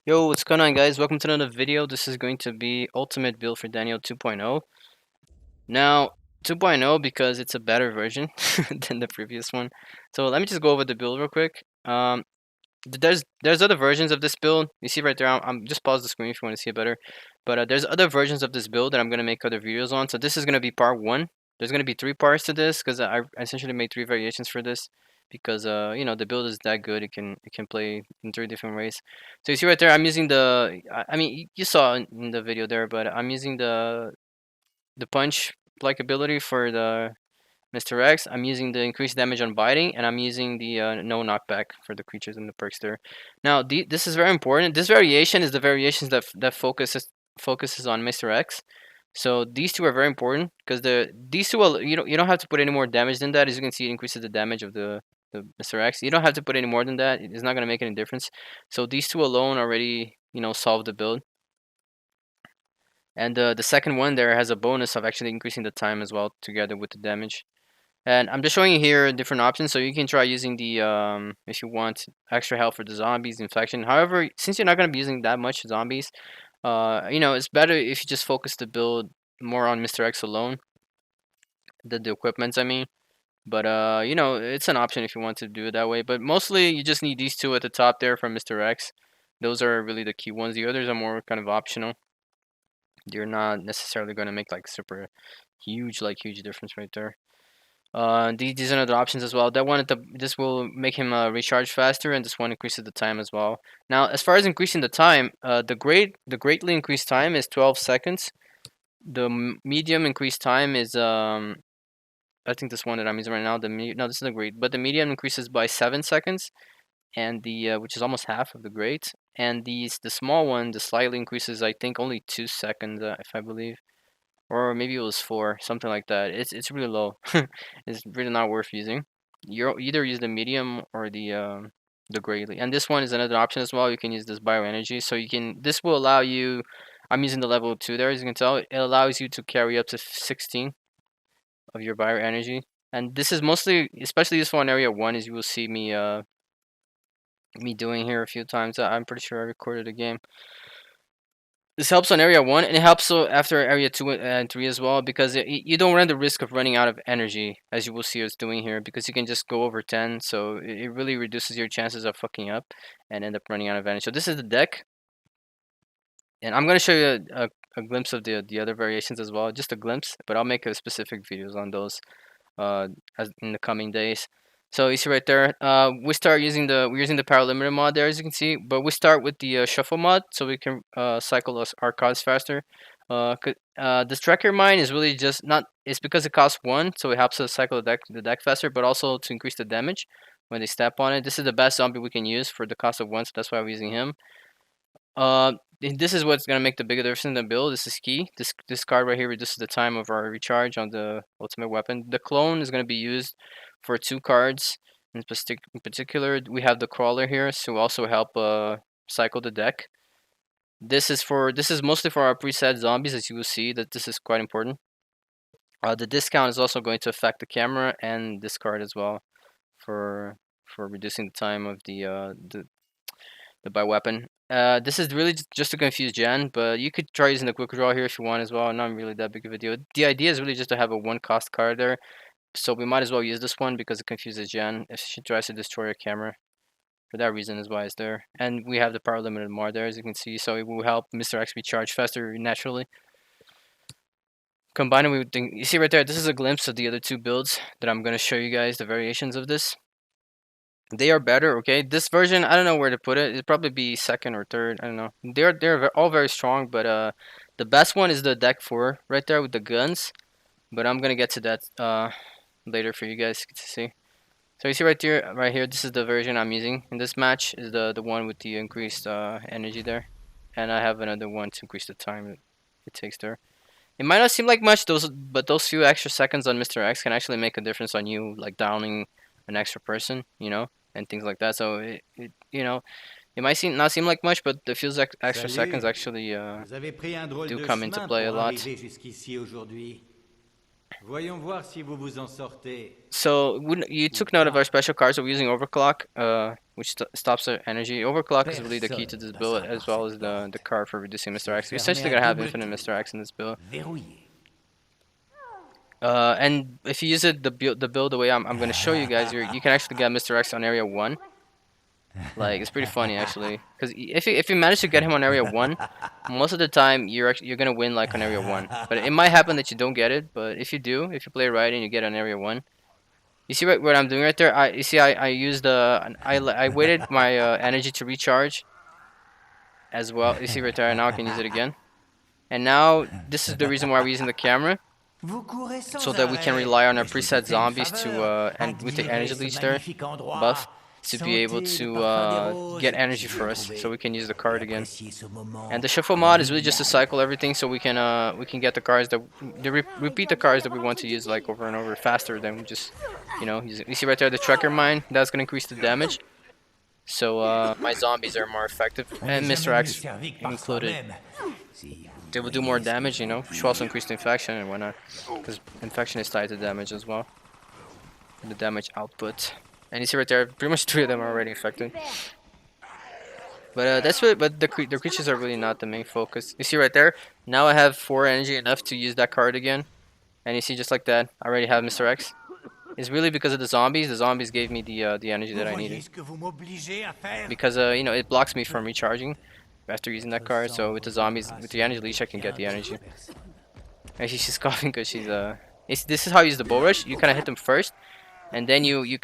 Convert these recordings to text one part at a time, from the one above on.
Yo, what's going on, guys? Welcome to another video. This is going to be Ultimate Build for Daniel 2.0. Now, 2.0 because it's a better version than the previous one. So let me just go over the build real quick. There's other versions of this build. You see right there. I'm just pause the screen if you want to see it better. But there's other versions of this build that I'm gonna make other videos on. So this is gonna be part one. There's gonna be three parts to this because I essentially made three variations for this because you know the build is that good. It can play in three different ways. So you see right there. I'm using the. I mean you saw in the video there, but I'm using the punch like ability for the Mr. X. I'm using the increased damage on biting, and I'm using the no knockback for the creatures and the perks there. Now, this is very important. This variation is the variations that focuses on Mr. X. So these two are very important because these two will, you don't have to put any more damage than that. As you can see, it increases the damage of the Mr. X. You don't have to put any more than that. It's not gonna make any difference. So these two alone already solve the build. And the second one there has a bonus of actually increasing the time as well together with the damage. And I'm just showing you here different options, so you can try using the if you want extra health for the zombies, infection. However, since you're not gonna be using that much zombies, it's better if you just focus the build more on Mr. X alone, the equipments, I mean. But it's an option if you want to do it that way. But mostly you just need these two at the top there from Mr. X. Those are really the key ones. The others are more kind of optional. You're not necessarily gonna make like super huge difference right there. These are other options as well. This will make him recharge faster, and this one increases the time as well. Now, as far as increasing the time, the greatly increased time is 12 seconds. The medium increased time is I think this one that I'm using right now. No, this is the great, but the medium increases by 7 seconds, and the which is almost half of the great. And the small one, the slightly increases, I think only 2 seconds, if I believe, or maybe it was 4, something like that. It's really low. It's really not worth using. You either use the medium or the greatly. And this one is another option as well. You can use this bioenergy. So this will allow you. I'm using the level 2 there, as you can tell. It allows you to carry up to 16 of your bioenergy. And this is mostly, especially useful in area 1, as you will see me doing here a few times. I'm pretty sure I recorded a game. This helps on area 1, and it helps after area 2 and 3 as well, because you don't run the risk of running out of energy, as you will see us doing here, because you can just go over 10, so it really reduces your chances of fucking up and end up running out of energy. So this is the deck, and I'm going to show you a glimpse of the other variations as well, just a glimpse, but I'll make a specific videos on those as in the coming days. So you see right there, we're using the power limiter mod there, as you can see, but we start with the shuffle mod, so we can cycle our cards faster. This tracker mine is really just not. It's because it costs 1, so it helps us cycle the deck faster, but also to increase the damage when they step on it. This is the best zombie we can use for the cost of 1, so that's why we're using him. This is what's gonna make the bigger difference in the build. This is key. This card right here reduces the time of our recharge on the ultimate weapon. The clone is gonna be used for 2 cards. In particular, we have the crawler here to also help cycle the deck. This is mostly for our preset zombies, as you will see that this is quite important. The discount is also going to affect the camera and this card as well for reducing the time of the by weapon. This is really just to confuse Jen, but you could try using the quick draw here if you want as well. Not really that big of a deal. The idea is really just to have a 1 cost card there, so we might as well use this one because it confuses Jen if she tries to destroy her camera. For that reason is why it's there. And we have the power limited mod there, as you can see, so it will help Mr. X recharge faster naturally. Combining with you see right there, this is a glimpse of the other 2 builds that I'm going to show you guys, the variations of this. They are better, okay? This version, I don't know where to put it. It'd probably be second or third. I don't know. They're all very strong, but the best one is the deck 4 right there with the guns. But I'm gonna get to that later for you guys to see. So you see right here, this is the version I'm using in this match. Is the one with the increased energy there, and I have another one to increase the time it takes there. It might not seem like much, but those few extra seconds on Mr. X can actually make a difference on you, like downing an extra person, and things like that. So it might not seem like much, but the few extra seconds Salut. actually Vous avez pris un drôle do de come into chemin play a pour lot. arriver jusqu'ici aujourd'hui. Voyons voir si vous vous en sortez. So you took note of our special card, so we're using overclock, which stops the energy. Overclock is really the key to Personne this ne build, passera as par well cette as the porte. card for reducing Mr. C'est X. You're fermé essentially à gonna have double infinite tour. Mr. X in this build. Verrouillé. And if you use it the way I'm gonna show you guys, you can actually get Mr. X on area 1. Like it's pretty funny actually, because if you manage to get him on area 1, most of the time you're gonna win like on area 1. But it might happen that you don't get it. But if you do, if you play right and you get on area 1, you see what I'm doing right there. I used I waited my energy to recharge as well. You see right there. Now I can use it again. And now this is the reason why we're using the camera, Vous courez so sans that we can arrêt, rely on our mais je vous ai preset fait une zombies to faveur. and with the Admirez energy ce leech there magnifique endroit. buff to be able Sentez le to parfum des roses get et energy puis for us, so retrouvez we can use the et card again. appréciez ce moment And the shuffle mod is really just to inoubliable. cycle everything, so we can get the cards that repeat the cards that we want to use like over and over faster than just using. You see right there the tracker mine, that's gonna increase the damage. So my zombies are more effective, On n'est and Mr. jamais mieux X servi que par included. soi-même. Si They vous will do more voyez ce que damage, je veux which will also dire. increase the infection and whatnot, because infection is tied to damage as well. The damage output. And you see right there, pretty much 3 of them are already infected. But that's what. But the creatures are really not the main focus. You see right there. Now I have 4 energy enough to use that card again. And you see just like that, I already have Mr. X. It's really because of the zombies. The zombies gave me the energy Vous that I voyez needed. ce que vous m'obligez à faire? Because it blocks me from recharging after using that card. So with the zombies, with the energy leech, I can get the energy. And she's coughing because she's this is how you use the bull rush. You kind of hit them first, and then you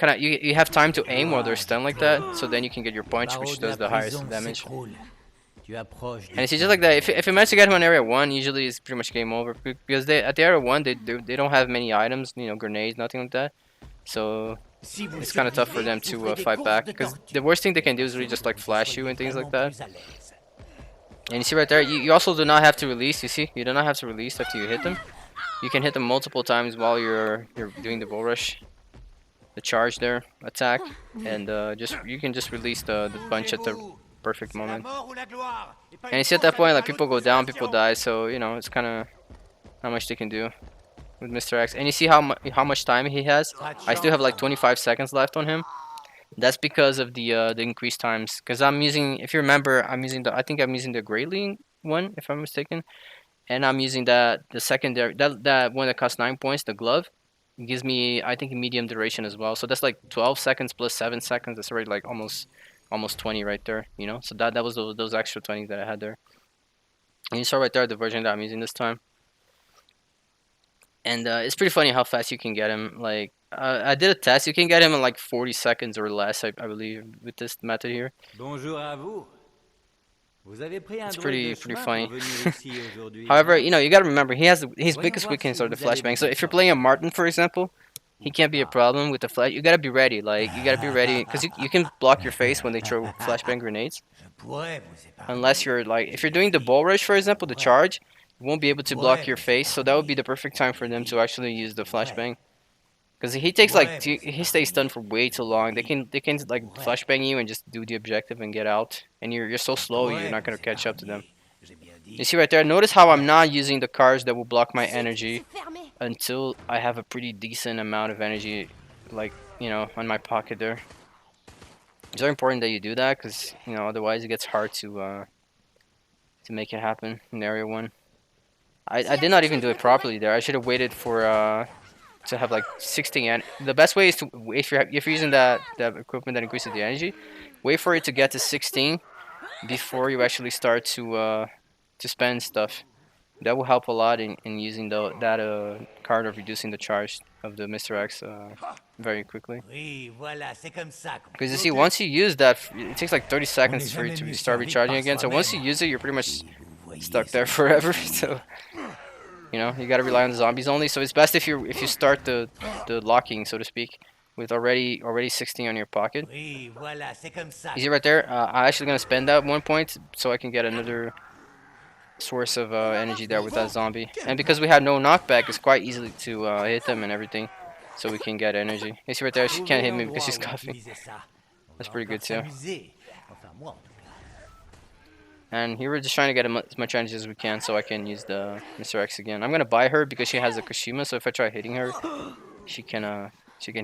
have time to aim while they're stunned like that. So then you can get your punch, which does the highest damage. And you see just like that, if you manage to get him on area 1, usually it's pretty much game over, because at the area 1 they don't have many items, grenades, nothing like that. So it's kind of tough for them to fight back, because the worst thing they can do is really just like flash you and things like that. And you see right there, you also do not have to release. You see, you do not have to release after you hit them. You can hit them multiple times while you're doing the bull rush, the charge there, attack, and you can just release the punch at the perfect moment. And you see at that point, like, people go down, people die, so it's kind of not much they can do with Mr. X. And you see how much time he has. I still have like 25 seconds left on him. That's because of the increased times. Because I'm using, if you remember, I think I'm using the Grayling one, if I'm mistaken, and I'm using the secondary, that one that costs 9 points, the glove. It gives me, I think, medium duration as well. So that's like 12 seconds plus 7 seconds. That's already like almost 20 right there. So that was those extra 20 that I had there. And you saw right there the version that I'm using this time. And it's pretty funny how fast you can get him. Like, I did a test. You can get him in like 40 seconds or less, I believe, with this method here. Bonjour à vous. Vous avez pris un It's drôle de pretty chemin funny. pour venir ici aujourd'hui, However, hein? you got to remember, his Voyons biggest voir weakness si are the vous allez flashbangs. vous So en if you're playing a sortir. Martin, for example, he can't be a problem with the flash. You gotta be ready. Like, you gotta be ready, because you can block your face when they throw flashbang grenades. Je pourrais vous épargner. Unless you're like, if you're doing the bull rush, for example, the charge, you won't be able to block your face. So that would be the perfect time for them to actually use the flashbang. Because he takes like he stays stunned for way too long. They can like flashbang you and just do the objective and get out. And you're so slow, you're not gonna catch up to them. J'ai bien dit. You see right there. Notice how I'm not using the cards that will block my energy until I have a pretty decent amount of energy, like, on my pocket there. It's very important that you do that, because otherwise it gets hard to make it happen in area 1. I did not even do it properly there. I should have waited for to have like 16, and the best way is to, if you're using that equipment that increases the energy, wait for it to get to 16 before you actually start to spend stuff. That will help a lot in using that card of reducing the charge of the Mr. X very quickly. Oui, voilà, c'est comme ça. Because you see, once you use that, it takes like 30 On n'est seconds for you jamais to mieux start servi que recharging par again. So once you soi-même. use it, you're pretty much Si vous voyez stuck ce there que je forever. veux dire. So you gotta rely on the zombies only. So it's best if you start the locking, so to speak, with already 16 on your pocket. Oui, voilà, c'est comme ça. You see right there? I'm actually gonna spend that 1 point so I can get another source of energy there with that zombie. And because we have no knockback, it's quite easy to hit them and everything, so we can get energy. You see right there? She can't hit me because she's coughing. That's pretty good too. And here we're just trying to get as much energy as we can so I can use the Mr. X again. I'm gonna buy her because she has a Kashima, so if I try hitting her, she can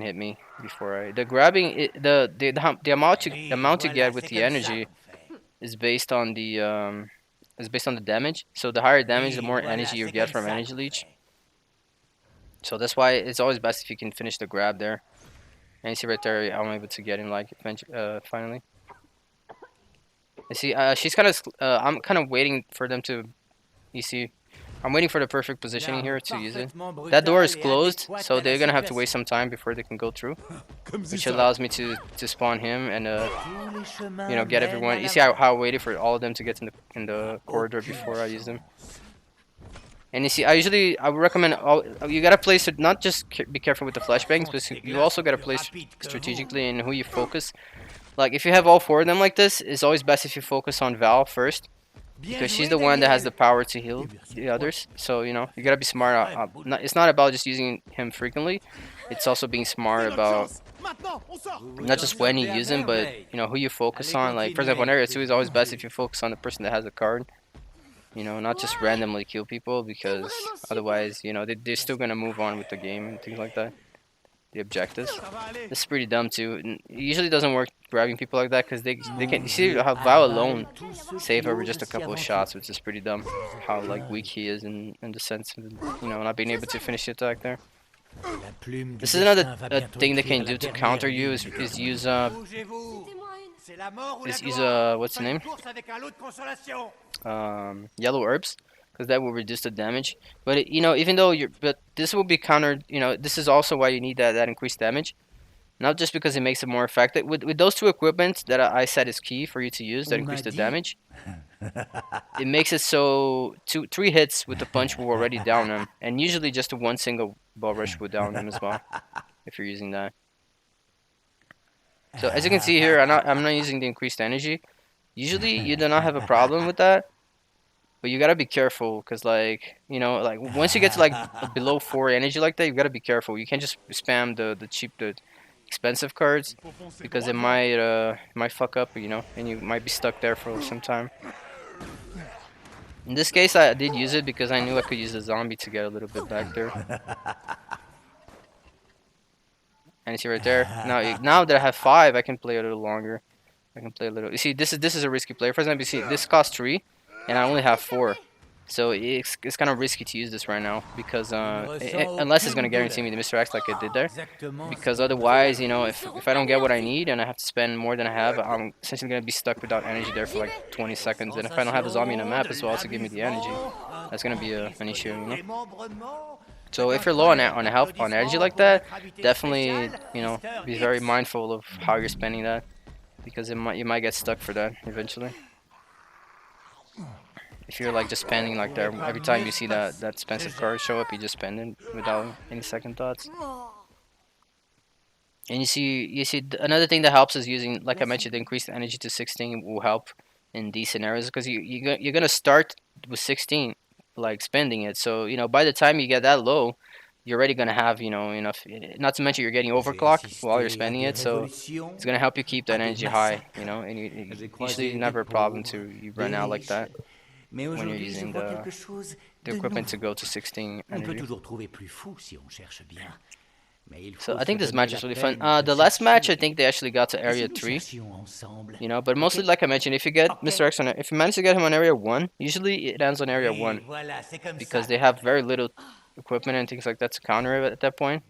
hit me before I. The grabbing the amount Oui, you voilà, get with c'est the comme ça energy qu'on fait. is based on the damage. So the higher damage, the Oui, more voilà, energy you c'est get comme from ça energy qu'on leech. fait. So that's why it's always best if you can finish the grab there. And you see right there, I'm able to get him like finally. You see, she's kind of. I'm kind of waiting for them to. You see, I'm waiting for the perfect Une positioning arme here to use it. parfaitement That door is brutale et closed, adéquate so à la they're gonna have to wait situation. some time before they can go through, Comme si which ça. allows me to spawn him and Tous les chemins get mènent à everyone. You la see how I waited for all of them to get in the corridor Aucune before I use them. chance. And you see, I would recommend you gotta place it. Not just be careful with the flashbangs, but Ces you glaces also sont gotta plus place rapides que strategically vous. in who you focus. Like if you have all four of them like this, it's always best if you focus on Val first Bien because she's joué, the one that has the Daniel. power to heal Et merci the beaucoup. others. So you know you gotta be smart. Très bon boulot. It's not about just using him frequently. It's also being smart C'est notre about chance. Maintenant, on sort. Vous not vous en just when you sortez à use him, but merveille. you know who you focus Allez, on. Like for example, in continuez, area 2 is petit always best bouseux. if you focus on the person that has a card. You know, not just randomly kill people because otherwise, you know, they're still gonna move on with the game and things like that. The objectives. Ça va aller. This is pretty dumb too. It usually doesn't work grabbing people like that because they can. Mon You see Dieu how Val avale alone tous ceux save qui over osent just a s'y couple of aventurer. shots, which is pretty dumb. How like weak he is in the sense of not being able to finish the attack there. La plume du This is another destin va bientôt thing they écrire can la do to dernière counter you ligne is du use Bougez-vous. C'est la mort ou la is use gloire. what's the Pas une name course avec un lot de consolation. yellow herbs because that will reduce the damage. But you know even though this will be countered. You know this is also why you need that increased damage. Not just because it makes it more effective. With those two equipment that I said is key for you to use that On increase m'a the dit. damage, it makes it so 3 hits with the punch will already down them, and usually just one single ball rush will down them as well if you're using that. So as you can see here, I'm not using the increased energy. Usually you do not have a problem with that, but you gotta be careful because like you know like once you get to like below 4 energy like that, you gotta be careful. You can't just spam the cheap the expensive cards Il faut foncer because droit it devant. might fuck up, you know, and you might be stuck there for some time. In this case, I did use it because I knew I could use the zombie to get a little bit back there. And you see right there. Now that I have 5, I can play a little longer. I can play a little. You see, this is a risky play. For example, you see this costs 3, and I only have 4. So it's kind of risky to use this right now because unless it's gonna guarantee me the Mr. X like I did there. Exactement. Because otherwise, you know, if I don't get what I need and I have to spend more than I have, I'm essentially gonna be stuck without energy there for like 20 seconds. And if I don't have a zombie in the map as well to give me the energy, that's gonna be an issue, you know. So if you're low on health on energy like that, definitely you know be very mindful of how you're spending that because you might get stuck for that eventually. If you're like just spending like there every time you see that expensive card show up, you just spend it without any second thoughts. And you see another thing that helps is using, like I mentioned, the increased energy to 16 will help in these scenarios because you're gonna start with 16, like spending it. So you know by the time you get that low, you're already gonna have you know enough. Not to mention you're getting overclocked while you're spending it, so it's gonna help you keep that energy high. You know, and usually never a problem to you run out like that Mais when you're aujourd'hui, je using vois quelque chose the de equipment to nouveau. go to 16 On peut energy. toujours trouver plus fou si on cherche bien. Mais il So faut I think se this donner match la is really fun. peine de The last match I chercher. think they actually got to Et si area nous 3. cherchions ensemble? You know, but mostly Ok? like I mentioned, if you get Ok. Mr. X if you manage to get him on area 1, usually it ends on area Oui, 1 voilà, c'est comme because ça they qu'on have fait. very little equipment and things like that to counter it at that point.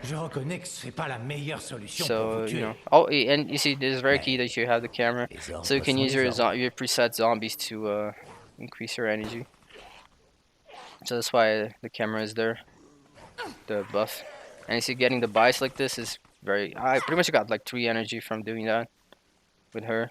Je reconnais que c'est pas la meilleure solution pour So vous you tuer. know, and you see, this is very key that you have the camera, Les so you ordres can sont use les ordres. your preset zombies to increase your energy. So that's why the camera is there, the buff. And you see, getting the buys like this is very. I pretty much got like 3 energy from doing that with her,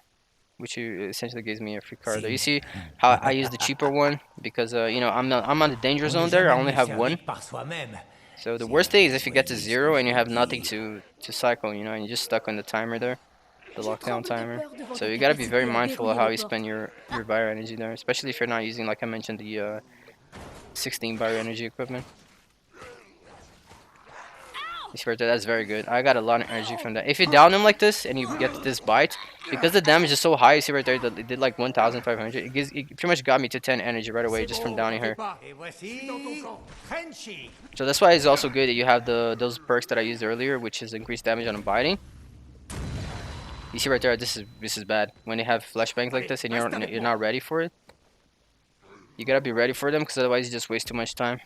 which essentially gives me a free card. Si. You see how I use the cheaper one because you know I'm on the danger On n'est zone there. I jamais only mieux have servi 1. que par soi-même. So the Si worst thing is vous if you get to voyez ce 0 que and je you have veux nothing dire. to cycle, you know, and you're just stuck on the timer there, the lockdown timer. So you gotta be very mindful of how you spend your bio energy there, especially if you're not using, like I mentioned, the 16 bio energy equipment. You see right there, that's very good. I got a lot of energy from that. If you down him like this and you get this bite, because the damage is so high, you see right there that it did like 1,500. It pretty much got me to 10 energy right away just from downing her. So that's why it's also good that you have those perks that I used earlier, which is increased damage on biting. You see right there, this is bad. When they have flashbangs like this and you're not ready for it, you gotta be ready for them, because otherwise you just waste too much time.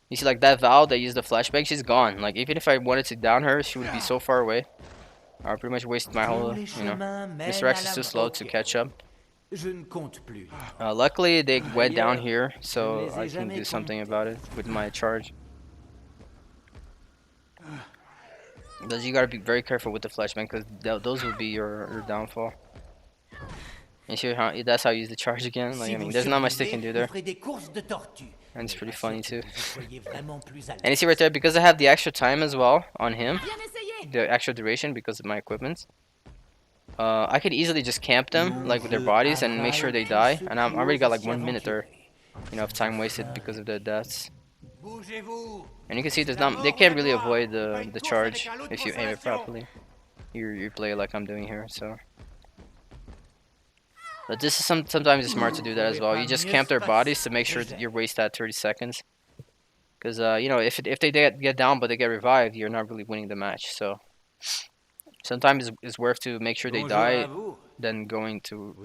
You see, like that Val that used the flashbang, she's gone. Like even if I wanted to down her, she would be so far away. I pretty much wasted my whole, Mr. X is too slow to catch up. Luckily they went down here, so I can do something about it with my charge. But you gotta be very careful with the flashbang, because those will be your downfall. And see how that's how you use the charge again. Like I mean, there's not much they can do there. And it's pretty funny too. And you see right there, because I have the extra time as well on him, the extra duration because of my equipment, I could easily just camp them like with their bodies and make sure they die. And I already got like 1 minute there, of time wasted because of their deaths. And you can see they can't really avoid the charge if you aim it properly. You play like I'm doing here, so. But this is sometimes it's smart to do that as well. You just camp their bodies to make sure that you waste that 30 seconds. Because if they get down but they get revived, you're not really winning the match. So sometimes it's worth to make sure they die than going to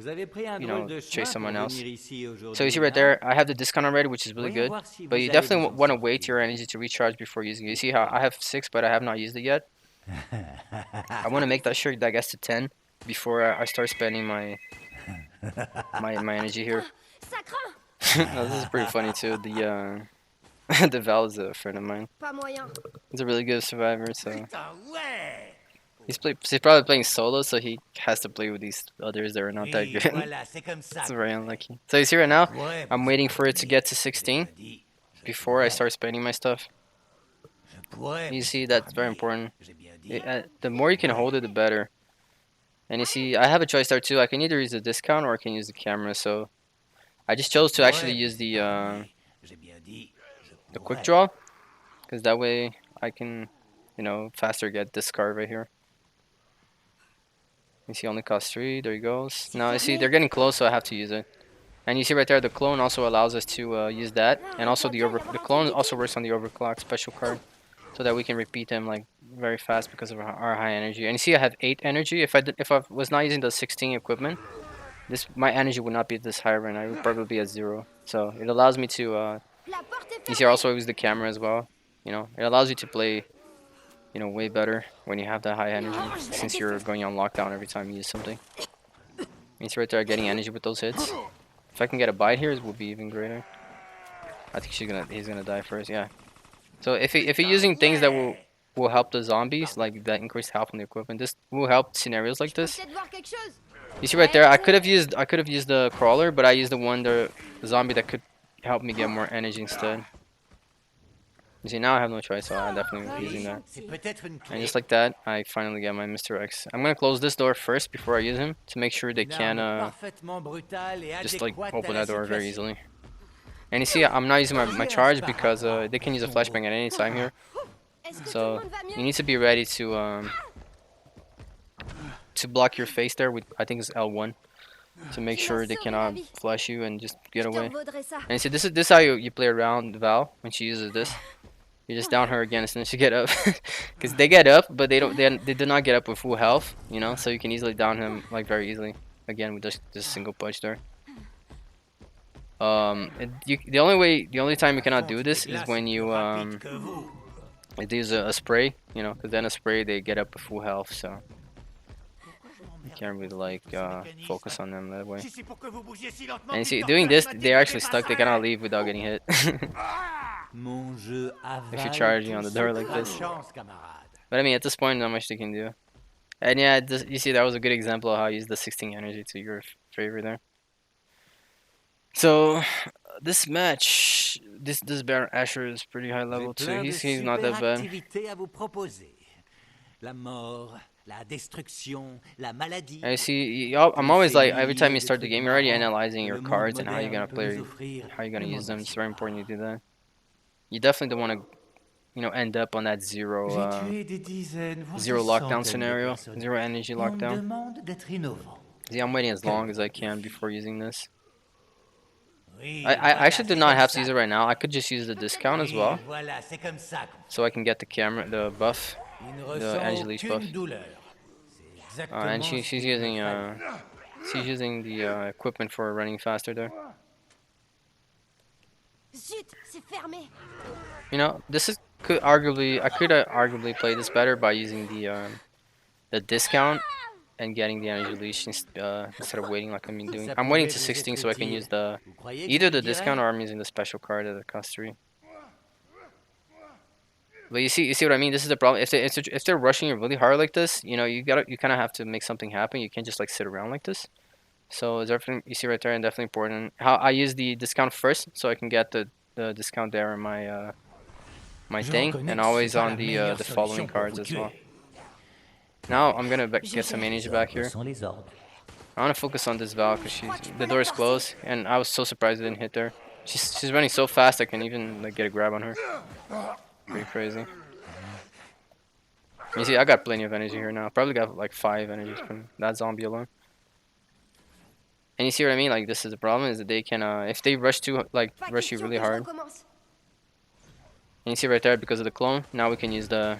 chase someone else. So you see right there, I have the discount already, which is really good. But you definitely want to wait your energy to recharge before using it. You see how I have 6, but I have not used it yet. I want to make that sure that gets to 10 before I start spending my energy here. No, this is pretty funny too. The the Val is a friend of mine. He's a really good survivor, so he's probably playing solo, so he has to play with these others that are not that good. It's very unlucky. So you see right now, I'm waiting for it to get to 16 before I start spending my stuff. You see, that's very important. The more you can hold it, the better. And you see, I have a choice there too. I can either use the discount or I can use the camera. So I just chose to actually use the quick draw, because that way I can, faster get this card right here. You see, only costs 3. There he goes. Now you see they're getting close, so I have to use it. And you see right there, the clone also allows us to use that, and also the clone also works on the overclock special card, so that we can repeat them like very fast because of our high energy. And you see, I have 8 energy. If I was not using the 16 equipment, my energy would not be this high right now. It would probably be at 0. So it allows me to. You see, I also use the camera as well. It allows you to play, way better when you have that high energy, since you're going on lockdown every time you use something. You see right there, getting energy with those hits. If I can get a bite here, it would be even greater. I think he's gonna die first. Yeah. So if you're using things that will help the zombies, like that increased health on the equipment, this will help scenarios like this. You see right there, I could have used the crawler, but I used the zombie that could help me get more energy instead. You see, now I have no choice, so I'm definitely using that. And just like that, I finally get my Mr. X. I'm gonna close this door first before I use him to make sure they can just like open that door very easily. And you see, I'm not using my charge because they can use a flashbang at any time here. So you need to be ready to block your face there with, I think it's L1, to make sure they cannot flash you and just get away. And you see, this is how you play around Val when she uses this. You just down her again as soon as she get up, because they get up, but they do not get up with full health, So you can easily down him like very easily again with just this single punch there. The only time you cannot do this is when you use a spray, because then a spray they get up with full health, so you can't really like focus on them that way. And you see, doing this, they're actually stuck. They cannot leave without getting hit. If you're charging on the door like this. But I mean, at this point, not much they can do. And yeah, you see, that was a good example of how you use the 16 energy to your favor there. So this match, this Baron Asher is pretty high level too. He's not that bad. I see. I'm always like, every time you start the game, you're already analyzing your cards and how you're gonna play, how you're gonna use them. It's very important you do that. You definitely don't want to you know, end up on that zero J'ai tué des dizaines, voire des zero lockdown centaines de scenario, personnes. zero energy Et on me lockdown. demande d'être innovant. See, I'm waiting as Quel long as I drôle de can fille. before using this. Oui, I voilà, actually do c'est not comme have to ça use it qu'on right now. fait. I could just use the discount as Oui, well, voilà, c'est comme ça qu'on so fait. I can get the camera, the buff, Il ne the ressent energy leech buff. aucune douleur. C'est And exactement ce she's qu'il me using fallait. the equipment for running faster there. Zut, c'est fermé. You know, this is could arguably I could arguably play this better by using the discount and getting the energy leash instead of waiting like I've been doing. Ça I'm waiting pouvait to vous 16 être so I can use utile. the Vous croyez que je either vous le the discount dirai? or I'm using the special card at the cost 3. But you see what I mean? This is the problem. If they're rushing you really hard like this, you know, you kind of have to make something happen. You can't just like sit around like this. So it's definitely you see right there, and definitely important. How I use the discount first, so I can get the discount there on my Je thing, reconnais and que c'est always pas on la meilleure the following solution pour cards vous as well. tuer. Now I'm gonna Je get some sais. energy Les back ordres here. sont les ordres. I want to focus on this Val because the door is closed, and I was so surprised I didn't hit there. She's running so fast I can even like get a grab on her. Pretty crazy. You see, I got plenty of energy here now. Probably got like 5 energies from that zombie alone. And you see what I mean? Like this is the problem is that they can if they rush Pas rush you question really que je hard. recommence. And you see right there because of the clone. Now we can use the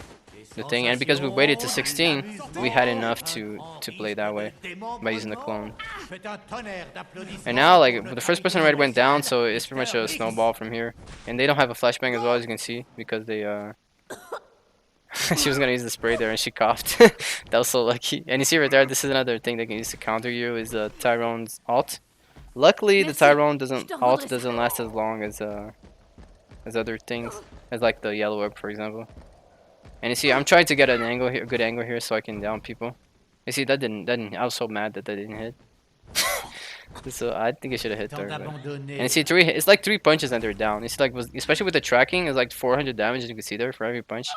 Des thing, and because we waited to sensations, 16, de we had l'amusement, enough un to grand play risque that de way by using the clone. démembrement. Faites un tonnerre d'applaudissements And now, pour like, the notre first person invité already went down, initial, so it's pretty much a Mr. snowball from here. And they don't have a flashbang as well, as you can see, because they, she was gonna use the spray there, and she coughed. That was so lucky. And you see right there, this is another thing they can use to counter you, is Tyrone's ult. Luckily, the Merci. Tyrone Je te ult rendrai ça. doesn't last as long as other things, as like the yellow orb, for example. And you see, I'm trying to get an angle here, a good angle here, so I can down people. You see, that didn't. I was so mad that didn't hit. So I think it should have hit Tant there. But... d'abandonner. And you see, it's like 3 punches and they're down. It's like, especially with the tracking, it's like 400 damage, as you can see there, for every punch.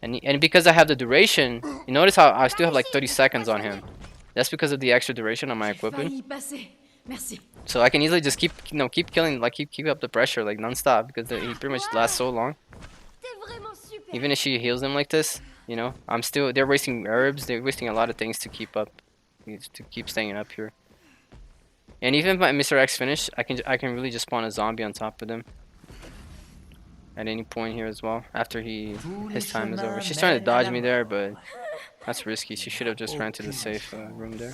And because I have the duration, you notice how I still have like 30 seconds on him. That's because of the extra duration on my J'ai equipment. failli y passer. Merci. So I can easily just keep killing, like keep up the pressure like non-stop because he pretty much lasts so long. T'es vraiment super. Even if she heals him like this, you know, they're wasting herbs, they're wasting a lot of things to keep up, to keep staying up here. And even if my Mr. X finish, I can really just spawn a zombie on top of them at any point here as well after his time is over. She's trying to dodge me there, but that's risky. She should have just ran to the safe room there.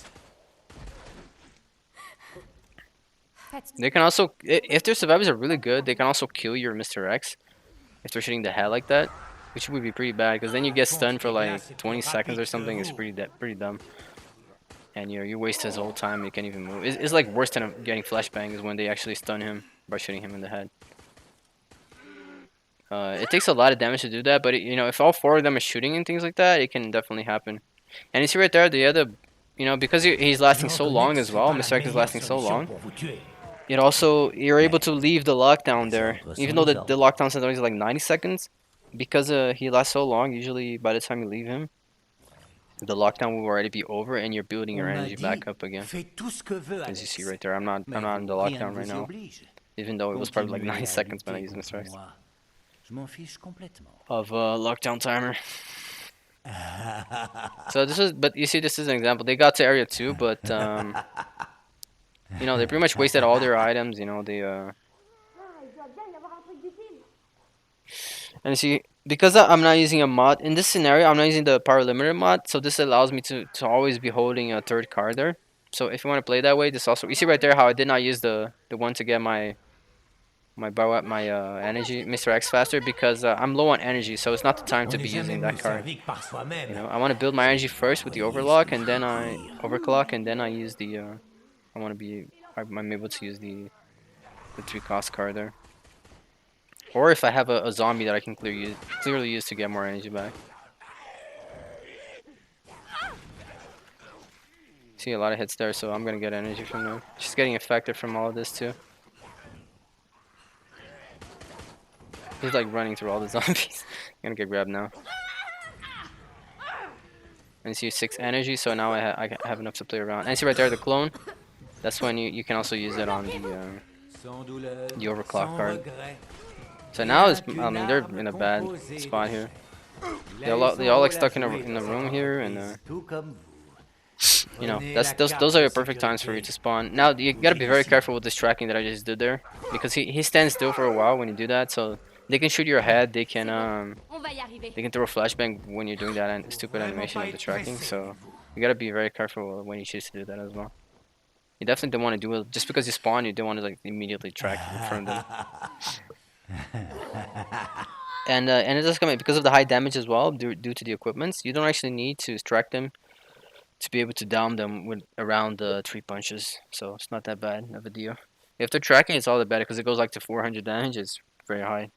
They can also, if their survivors are really good, they can also kill your Mr. X if they're shooting the head like that, which would be pretty bad because then you get stunned for like 20 seconds or something. It's pretty dumb. And you waste his whole time. You can't even move. It's like worse than getting flashbang is when they actually stun him by shooting him in the head. It takes a lot of damage to do that, but you know, if all 4 of them are shooting and things like that, it can definitely happen. And you see right there, the other, you know, because he's lasting so long as well, Mr. X is lasting so long. It also, you're able to leave the lockdown there, even though the lockdown is only like 90 seconds, because he lasts so long. Usually, by the time you leave him, the lockdown will already be over, and you're building your energy back up again. As you see right there, I'm not in the lockdown right now, even though it was probably like 90 seconds when I used Mr. X of lockdown timer. So this is, but you see, this is an example. They got to area 2, but you know, they pretty much wasted all their items. You know, they Ah, il doit bien y avoir un truc d'utile. and you see, because I'm not using a mod in this scenario, I'm not using the power limiter mod, so this allows me to always be holding a 3rd card there. So if you want to play that way, this also, you see right there how I did not use the one to get my energy Mr. X faster because I'm low on energy, so it's not the time to be using that card. You know, I want to build my energy first with the overlock, and then I overclock, and then I use the I'm able to use the 3 cost card there. Or if I have a zombie that I can clearly use to get more energy back. See a lot of hits there, so I'm gonna get energy from them. She's getting affected from all of this too. He's like running through all the zombies. I'm gonna get grabbed now. And see 6 energy, so now I have enough to play around. And see right there the clone. That's when you can also use it on the overclock card. So now it's, I mean, they're in a bad spot here. They all like stuck in the room here, and you know, those are the perfect times for you to spawn. Now you gotta be very careful with this tracking that I just did there, because he stands still for a while when you do that. So they can shoot your head. On va y arriver. They can throw a flashbang when you're doing that stupid animation of the tracking. So you gotta be very careful when you choose to do that as well. You definitely don't want to do it just because you spawn. You don't want to like immediately track in front of them. And it does come because of the high damage as well due to the equipments. You don't actually need to track them to be able to down them with around 3 punches. So it's not that bad of a deal. If they're tracking, it's all the better because it goes like to 400 damage. It's very high.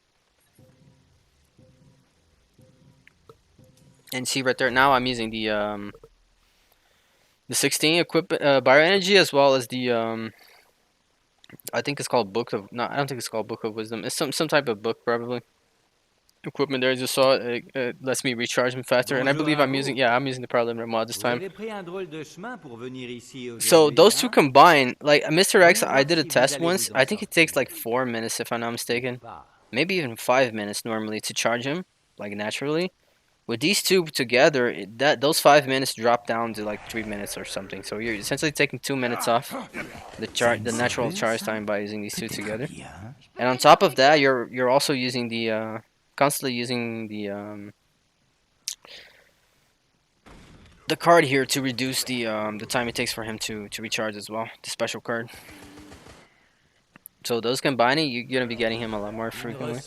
And see right there now, I'm using the 16 bioenergy as well as the I think it's called Book of, no, I don't think it's called Book of Wisdom. It's some type of book probably. Equipment there, I just saw it lets me recharge them faster, and I believe I'm using the power limiter mod this time. So those two combined, like Mr. X, I did a test once. I think it takes like 4 minutes if I'm not mistaken, maybe even 5 minutes normally to charge him, like naturally. With these two together, those 5 minutes drop down to like 3 minutes or something. So you're essentially taking 2 minutes off the natural charge time by using these two together. And on top of that, you're also using the constantly using the card here to reduce the time it takes for him to recharge as well. The special card. So those combining, you're gonna be getting him a lot more frequently.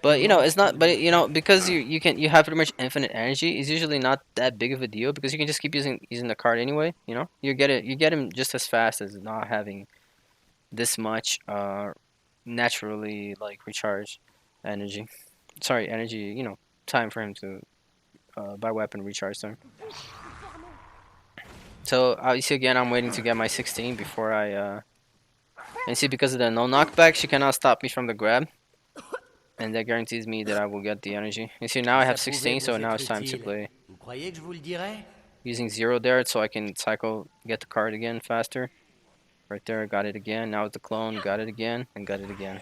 But you know, it's not. But you know, because you have pretty much infinite energy, it's usually not that big of a deal because you can just keep using the card anyway. You know, you get him just as fast as not having this much naturally like recharge energy. Sorry, energy. You know, time for him to buy weapon recharge time. So you see again, I'm waiting to get my 16 before I and see because of the no knockback, she cannot stop me from the grab. And that guarantees me that I will get the energy. You see, now I have 16, so now it's time to play. Using 0 there, so I can get the card again faster. Right there, got it again. Now it's the clone, got it again, and got it again.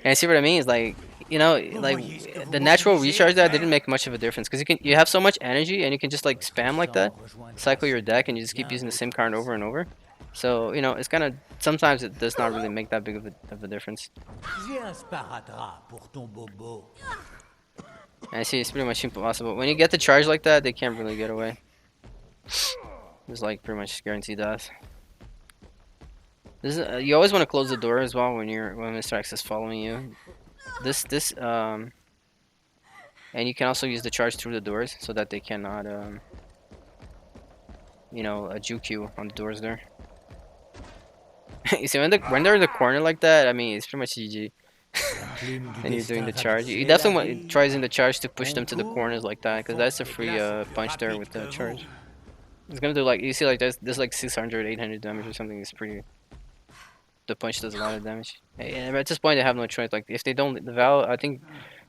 And see what I mean? It's like, you know, like the natural recharge there didn't make much of a difference because you have so much energy and you can just like spam like that, cycle your deck, and you just keep using the same card over and over. So you know, it's kind of sometimes it does not really make that big of a difference. And I see it's pretty much impossible. When you get the charge like that, they can't really get away. It's like pretty much guaranteed death. This is, you always want to close the door as well when Mr. X is following you. And you can also use the charge through the doors so that they cannot you know, juke you on the doors there. You see, when they're in the corner like that, I mean, it's pretty much GG. And you're doing the charge. You definitely want try using the charge to push them to the corners like that, because that's a free punch there with the charge. It's gonna do like, you see, like there's like 600, 800 damage or something. It's pretty. The punch does a lot of damage. And at this point, they have no choice. Like if they don't, the Val, I think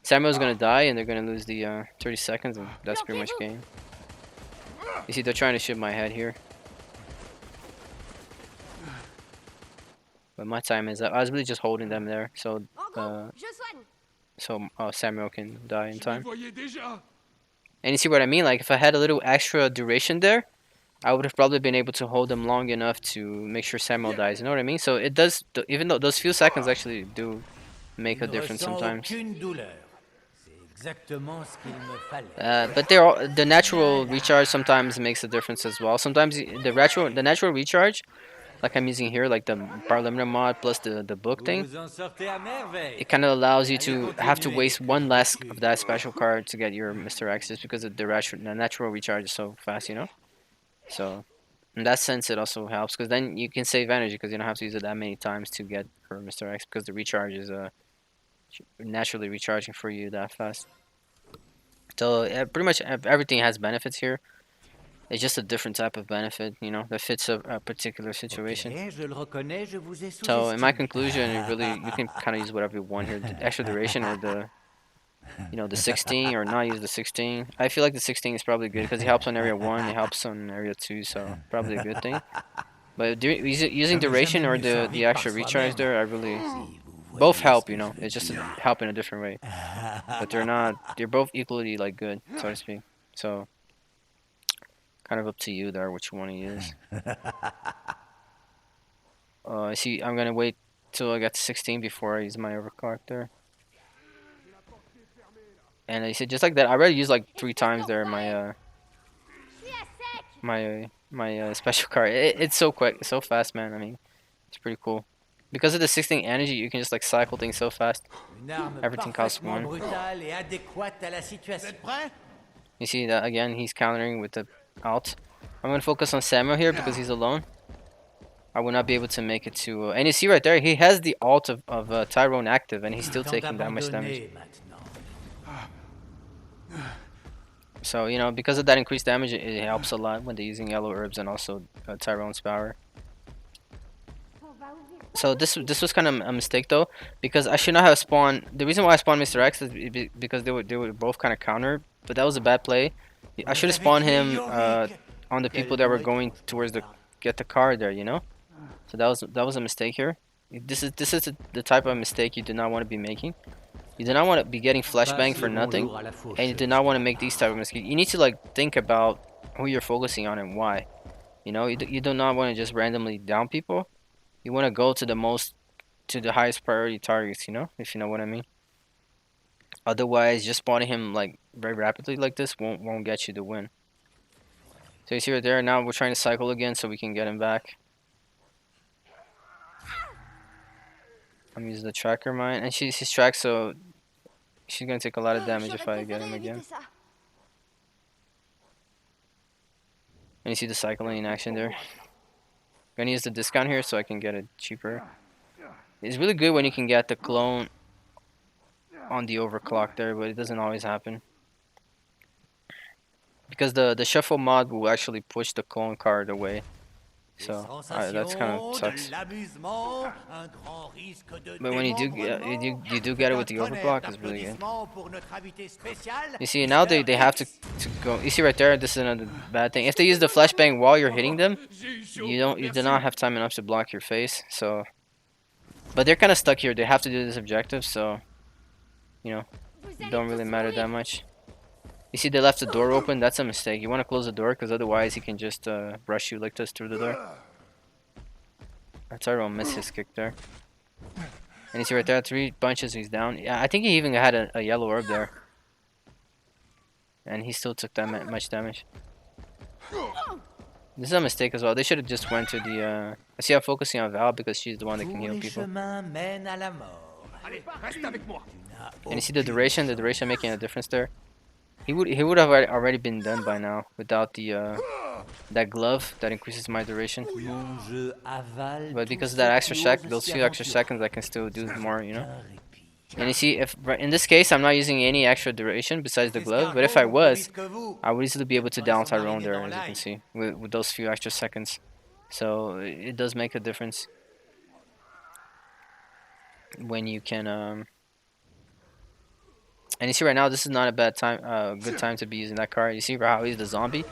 Samuel's gonna die, and they're gonna lose the 30 seconds, and that's pretty much game. You see, they're trying to shoot my head here. But my time is up. I was really just holding them there, so Samuel can die in time. And you see what I mean? Like if I had a little extra duration there, I would have probably been able to hold them long enough to make sure Samuel dies. You know what I mean? So it does, even though those few seconds actually do make a difference sometimes. But the natural recharge sometimes makes a difference as well. Sometimes the natural recharge, like I'm using here, like the Parliament mod plus the book thing, it kind of allows you to have to waste one less of that special card to get your Mr. X, just because the natural recharge is so fast, you know. So in that sense, it also helps because then you can save energy because you don't have to use it that many times to get her Mr. X, because the recharge is naturally recharging for you that fast. So pretty much everything has benefits here. It's just a different type of benefit, you know, that fits a particular situation. So in my conclusion, you can kind of use whatever you want here. The extra duration or the 16, or not use the 16. I feel like the 16 is probably good because it helps on area 1, it helps on area 2, so probably a good thing. But using duration or the extra recharge there, Both help, you know. It's just help in a different way. But they're not. They're both equally like good, so to speak. So kind of up to you there, what you want to use. See, I'm gonna wait till I get to 16 before I use my overclock there. And I said just like that. I already used like 3 times there my special card. It's so quick, it's so fast, man. I mean, it's pretty cool. Because of the 16 energy, you can just like cycle things so fast. Everything costs 1. You see that again? He's countering with the alt. I'm gonna focus on Samuel here because he's alone. I will not be able to make it to. And you see right there, he has the alt of Tyrone active, and he's still taking that much damage. So, you know, because of that increased damage, it helps a lot when they're using yellow herbs and also Tyrone's power. So this was kind of a mistake though, because I should not have spawned. The reason why I spawned Mr. X is because they were both kind of countered, but that was a bad play. I should have spawned him on the people that were going towards get the card there, you know. So that was a mistake here. This is the type of mistake you do not want to be making. You do not want to be getting flashbang for nothing, and you do not want to make these type of mistakes. You need to like think about who you're focusing on and why. You know, you do not want to just randomly down people. You want to go to the highest priority targets. You know, if you know what I mean. Otherwise, just spawning him like very rapidly like this won't get you the win. So you see right there. Now we're trying to cycle again so we can get him back. I'm using the tracker mine, and she's tracked, so she's gonna take a lot of damage if I get him again. And you see the cycling in action there. I'm gonna use the discount here so I can get it cheaper. It's really good when you can get the clone on the overclock there, but it doesn't always happen. Because the shuffle mod will actually push the clone card away. So that's kind of sucks. But when you do get it with the overclock, it's really good. You see now they have to go. You see right there, this is another bad thing. If they use the flashbang while you're hitting them, you do not have time enough to block your face. So, but they're kind of stuck here. They have to do this objective, so you know, it don't really matter that much. You see they left the door open. That's a mistake. You want to close the door because otherwise he can just rush you like this through the door. That's our own miss his kick there. And you see right there, 3 bunches, he's down. Yeah, I think he even had a yellow orb there. And he still took that much damage. This is a mistake as well. They should have just went to the... I see I'm focusing on Val because she's the one that can heal people. And you see the duration making a difference there. He would have already been done by now without the that glove that increases my duration. But because of that those few extra seconds, I can still do more, you know. And you see, if in this case I'm not using any extra duration besides the glove, but if I was, I would easily be able to down Tyrone there, as you can see, with those few extra seconds. So it does make a difference when you can. And you see right now, this is not a bad time, good time to be using that card. You see how he's the zombie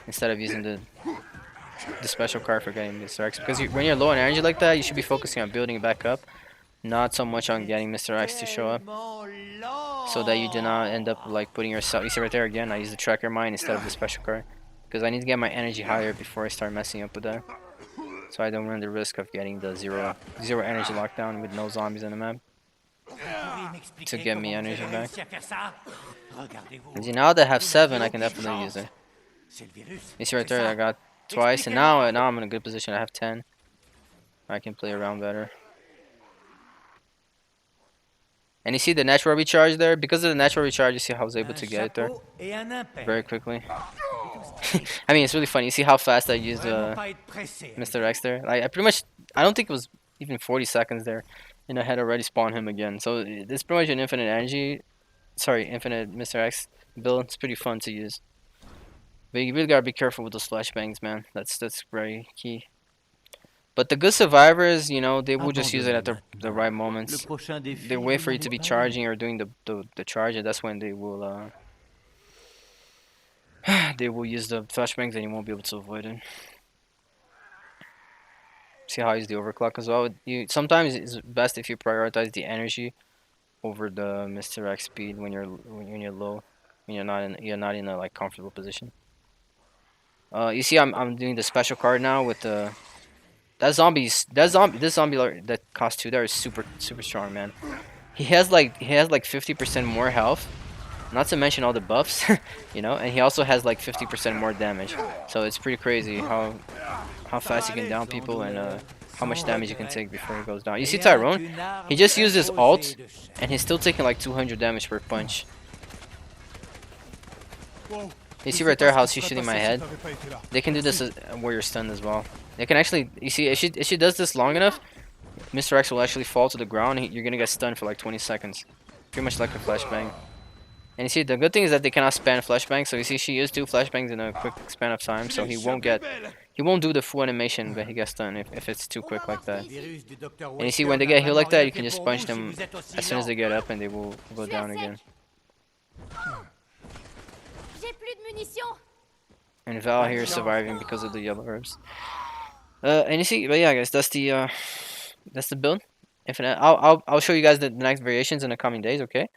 instead of using the special card for getting Mr. X. Because when you're low on energy like that, you should be focusing on building it back up, not so much on getting Mr. X to show up, so that you do not end up like putting yourself. You see right there again, I use the tracker mine instead of the special card because I need to get my energy higher before I start messing up with that, so I don't run the risk of getting the zero energy lockdown with no zombies in the map. To get me energy back. And see, now that I have 7, I can definitely use it. You see right there, I got twice, and now I'm in a good position. I have 10. I can play around better. And you see the natural recharge there? Because of the natural recharge, you see how I was able to get it there very quickly. I mean, it's really funny. You see how fast I used Mr. X there? Like, I don't think it was even 40 seconds there. And I had already spawned him again. So it's pretty much an infinite Mr. X build. It's pretty fun to use. But you really gotta be careful with those flashbangs, man. That's very key. But the good survivors, you know, they will just use it at the right moments. They wait for you to be charging or doing the charge, and that's when they will use the flashbangs, and you won't be able to avoid it. See how I use the overclock as well. You sometimes it's best if you prioritize the energy over the Mr. X speed when you're low, when you're not in a like comfortable position. You see, I'm doing the special card now with the this zombie that cost 2 there is super strong, man. He has like 50% more health, not to mention all the buffs, you know, and he also has like 50% more damage. So it's pretty crazy how fast you can down people and how much damage you can take before he goes down. You see Tyrone, he just used his ult and he's still taking like 200 damage per punch. You see right there how she's shooting my head? They can do this where you're stunned as well. They can actually, you see, if she does this long enough, Mr. X will actually fall to the ground. You're gonna get stunned for like 20 seconds. Pretty much like a flashbang. And you see, the good thing is that they cannot spam flashbangs. So you see, she used 2 flashbangs in a quick span of time. So he won't do the full animation, but he gets stunned if it's too quick like that. And you see, when they get healed like that, you can just punch them as soon as they get up, and they will go down again. J'ai plus de munitions. And Val here is surviving because of the yellow herbs. And you see, but yeah, guys, that's the build. Infinite. I'll show you guys the next variations in the coming days. Okay,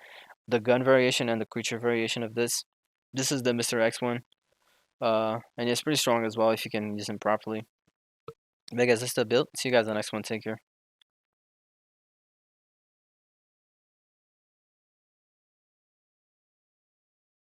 the gun variation and the creature variation of this. This is the Mr. X one. And it's pretty strong as well if you can use him properly. But guys, that's the build. See you guys in the next one. Take care.